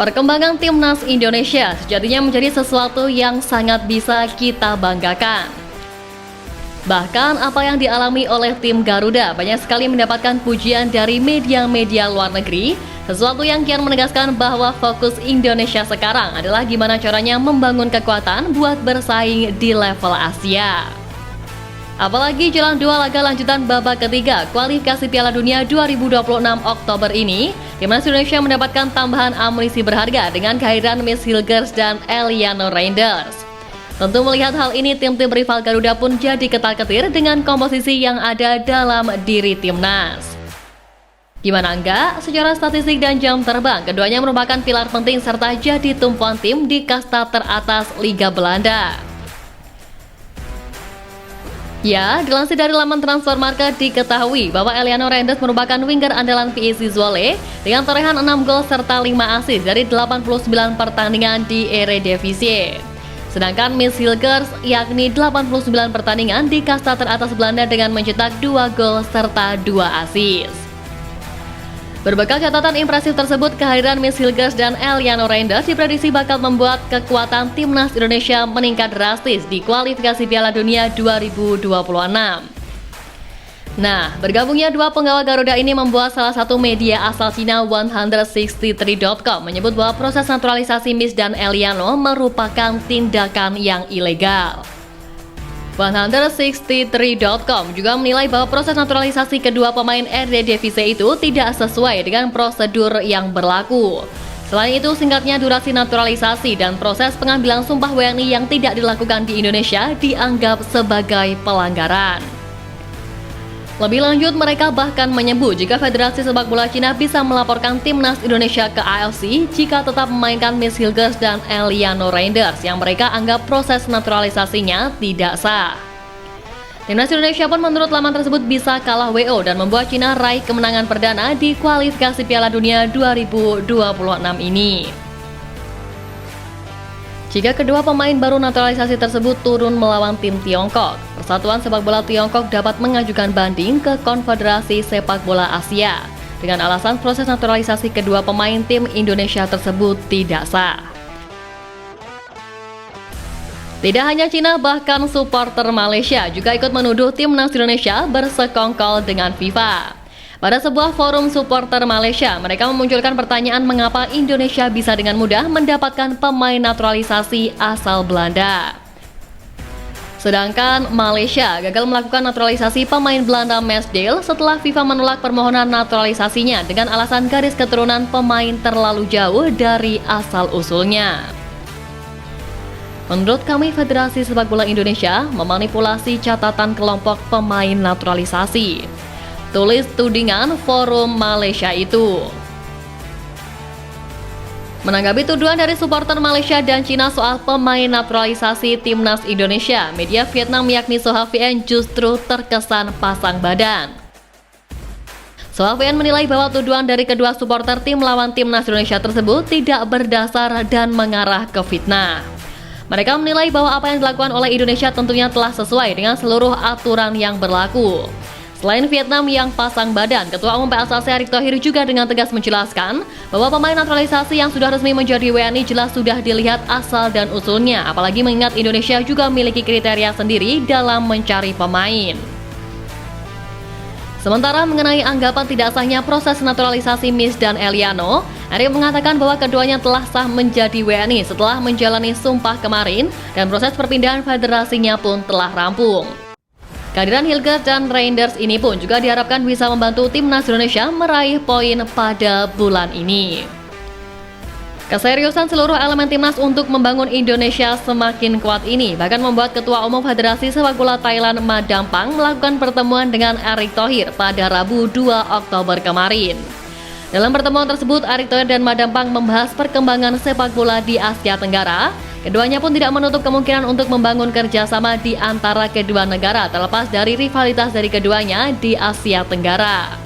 Perkembangan timnas Indonesia sejatinya menjadi sesuatu yang sangat bisa kita banggakan. Bahkan apa yang dialami oleh tim Garuda banyak sekali mendapatkan pujian dari media-media luar negeri, sesuatu yang kian menegaskan bahwa fokus Indonesia sekarang adalah gimana caranya membangun kekuatan buat bersaing di level Asia. Apalagi jelang dua laga lanjutan babak ketiga kualifikasi Piala Dunia 2026 Oktober ini, timnas Indonesia mendapatkan tambahan amunisi berharga dengan kehadiran Miss Hilgers dan Eliano Reinders. Tentu melihat hal ini, tim-tim rival Garuda pun jadi ketar-ketir dengan komposisi yang ada dalam diri timnas. Gimana enggak, secara statistik dan jam terbang, keduanya merupakan pilar penting serta jadi tumpuan tim di kasta teratas Liga Belanda. Ya, dilansir dari laman Transfermarkt diketahui bahwa Eliano Reinders merupakan winger andalan PSV Zwolle dengan torehan 6 gol serta 5 assist dari 89 pertandingan di Eredivisie. Sedangkan Miss Hilgers yakni 89 pertandingan di kasta teratas Belanda dengan mencetak 2 gol serta 2 assist. Berbekal catatan impresif tersebut, kehadiran Miss Hilgers dan Eliano Reinders diprediksi bakal membuat kekuatan timnas Indonesia meningkat drastis di kualifikasi Piala Dunia 2026. Nah, bergabungnya dua penggawa Garuda ini membuat salah satu media asal Cina 163.com menyebut bahwa proses naturalisasi Miss dan Eliano merupakan tindakan yang ilegal. 163.com juga menilai bahwa proses naturalisasi kedua pemain Eredivisie itu tidak sesuai dengan prosedur yang berlaku. Selain itu, singkatnya durasi naturalisasi dan proses pengambilan sumpah WNI yang tidak dilakukan di Indonesia dianggap sebagai pelanggaran. Lebih lanjut, mereka bahkan menyebut jika Federasi Sepak Bola Cina bisa melaporkan timnas Indonesia ke AFC jika tetap memainkan Miss Hilgers dan Eliano Reinders yang mereka anggap proses naturalisasinya tidak sah. Timnas Indonesia pun menurut laman tersebut bisa kalah WO dan membuat Cina raih kemenangan perdana di kualifikasi Piala Dunia 2026 ini. Jika kedua pemain baru naturalisasi tersebut turun melawan tim Tiongkok, Persatuan Sepak Bola Tiongkok dapat mengajukan banding ke Konfederasi Sepak Bola Asia dengan alasan proses naturalisasi kedua pemain tim Indonesia tersebut tidak sah. Tidak hanya Cina, bahkan supporter Malaysia juga ikut menuduh timnas Indonesia bersekongkol dengan FIFA. Pada sebuah forum supporter Malaysia, mereka memunculkan pertanyaan mengapa Indonesia bisa dengan mudah mendapatkan pemain naturalisasi asal Belanda. Sedangkan Malaysia gagal melakukan naturalisasi pemain Belanda Mesdale setelah FIFA menolak permohonan naturalisasinya dengan alasan garis keturunan pemain terlalu jauh dari asal-usulnya. Menurut kami, Federasi Sepak Bola Indonesia memanipulasi catatan kelompok pemain naturalisasi. Tulis tudingan forum Malaysia itu. Menanggapi tuduhan dari supporter Malaysia dan Cina soal pemain naturalisasi timnas Indonesia, media Vietnam yakni Soha VN justru terkesan pasang badan. Soha VN menilai bahwa tuduhan dari kedua supporter tim lawan timnas Indonesia tersebut tidak berdasar dan mengarah ke fitnah. Mereka menilai bahwa apa yang dilakukan oleh Indonesia tentunya telah sesuai dengan seluruh aturan yang berlaku. Selain Vietnam yang pasang badan, Ketua Umum PSSI Erick Thohir juga dengan tegas menjelaskan bahwa pemain naturalisasi yang sudah resmi menjadi WNI jelas sudah dilihat asal dan usulnya, apalagi mengingat Indonesia juga memiliki kriteria sendiri dalam mencari pemain. Sementara mengenai anggapan tidak sahnya proses naturalisasi Miss dan Eliano, Erick mengatakan bahwa keduanya telah sah menjadi WNI setelah menjalani sumpah kemarin dan proses perpindahan federasinya pun telah rampung. Kehadiran Hilgers dan Reinders ini pun juga diharapkan bisa membantu timnas Indonesia meraih poin pada bulan ini. Keseriusan seluruh elemen timnas untuk membangun Indonesia semakin kuat ini bahkan membuat Ketua Umum Federasi Sepak Bola Thailand Ma Dampang melakukan pertemuan dengan Erick Thohir pada Rabu 2 Oktober kemarin. Dalam pertemuan tersebut, Erick Thohir dan Ma Dampang membahas perkembangan sepak bola di Asia Tenggara. Keduanya pun tidak menutup kemungkinan untuk membangun kerjasama di antara kedua negara terlepas dari rivalitas dari keduanya di Asia Tenggara.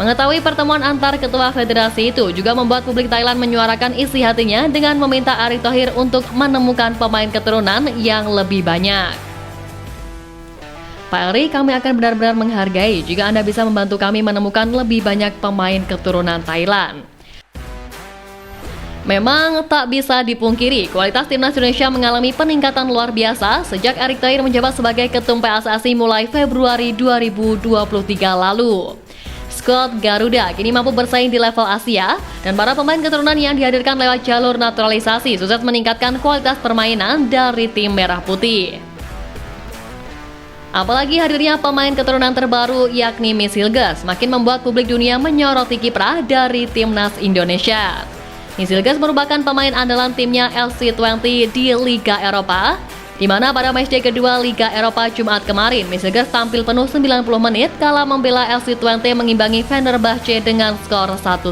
Mengetahui pertemuan antar ketua federasi itu juga membuat publik Thailand menyuarakan isi hatinya dengan meminta Erick Thohir untuk menemukan pemain keturunan yang lebih banyak. Pak Erick, kami akan benar-benar menghargai jika Anda bisa membantu kami menemukan lebih banyak pemain keturunan Thailand. Memang tak bisa dipungkiri, kualitas timnas Indonesia mengalami peningkatan luar biasa sejak Erick Thohir menjabat sebagai ketum PSSI mulai Februari 2023 lalu. Skuad Garuda kini mampu bersaing di level Asia, dan para pemain keturunan yang dihadirkan lewat jalur naturalisasi sukses meningkatkan kualitas permainan dari tim Merah Putih. Apalagi hadirnya pemain keturunan terbaru yakni Miss Hilgers makin membuat publik dunia menyoroti kiprah dari timnas Indonesia. Miss Hilgers merupakan pemain andalan timnya LC20 di Liga Eropa, di mana pada matchday kedua Liga Eropa Jumat kemarin, Miss Hilgers tampil penuh 90 menit kala membela LC20 mengimbangi Fenerbahce dengan skor 1-1.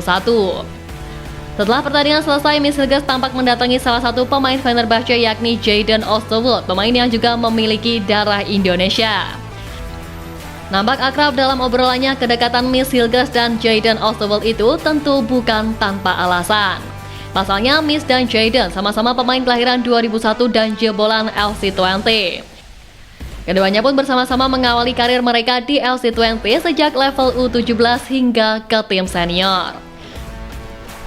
Setelah pertandingan selesai, Miss Hilgers tampak mendatangi salah satu pemain Fenerbahce yakni Jadon Oosterwolde, pemain yang juga memiliki darah Indonesia. Nampak akrab dalam obrolannya, kedekatan Miss Hilgers dan Jadon Oosterwolde itu tentu bukan tanpa alasan. Pasalnya, Miss dan Jadon sama-sama pemain kelahiran 2001 dan jebolan LC20. Keduanya pun bersama-sama mengawali karir mereka di LC20 sejak level U17 hingga ke tim senior.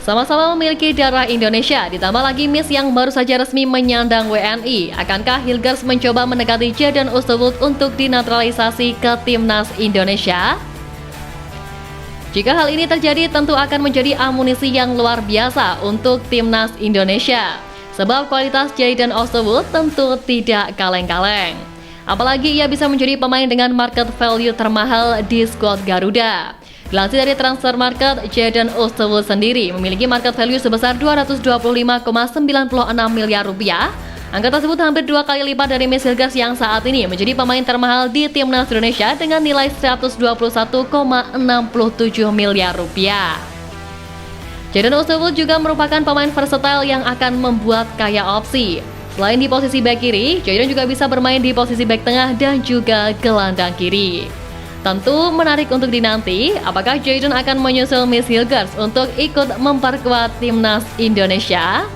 Sama-sama memiliki darah Indonesia, ditambah lagi Miss yang baru saja resmi menyandang WNI. Akankah Hilgers mencoba mendekati Jadon Oosterwolde untuk dinaturalisasi ke timnas Indonesia? Jika hal ini terjadi, tentu akan menjadi amunisi yang luar biasa untuk timnas Indonesia. Sebab kualitas Jadon Oosterwolde tentu tidak kaleng-kaleng. Apalagi ia bisa menjadi pemain dengan market value termahal di skuad Garuda. Dilansir dari Transfer Market, Jadon Oosterwolde sendiri memiliki market value sebesar 225,96 miliar rupiah. Angka tersebut hampir 2 kali lipat dari Miss Hilgers yang saat ini menjadi pemain termahal di timnas Indonesia dengan nilai 121,67 miliar rupiah. Jadon Oosterwolde juga merupakan pemain versatile yang akan membuat kaya opsi. Selain di posisi bek kiri, Jadon juga bisa bermain di posisi bek tengah dan juga gelandang kiri. Tentu menarik untuk dinanti, apakah Jadon akan menyusul Miss Hilgers untuk ikut memperkuat timnas Indonesia?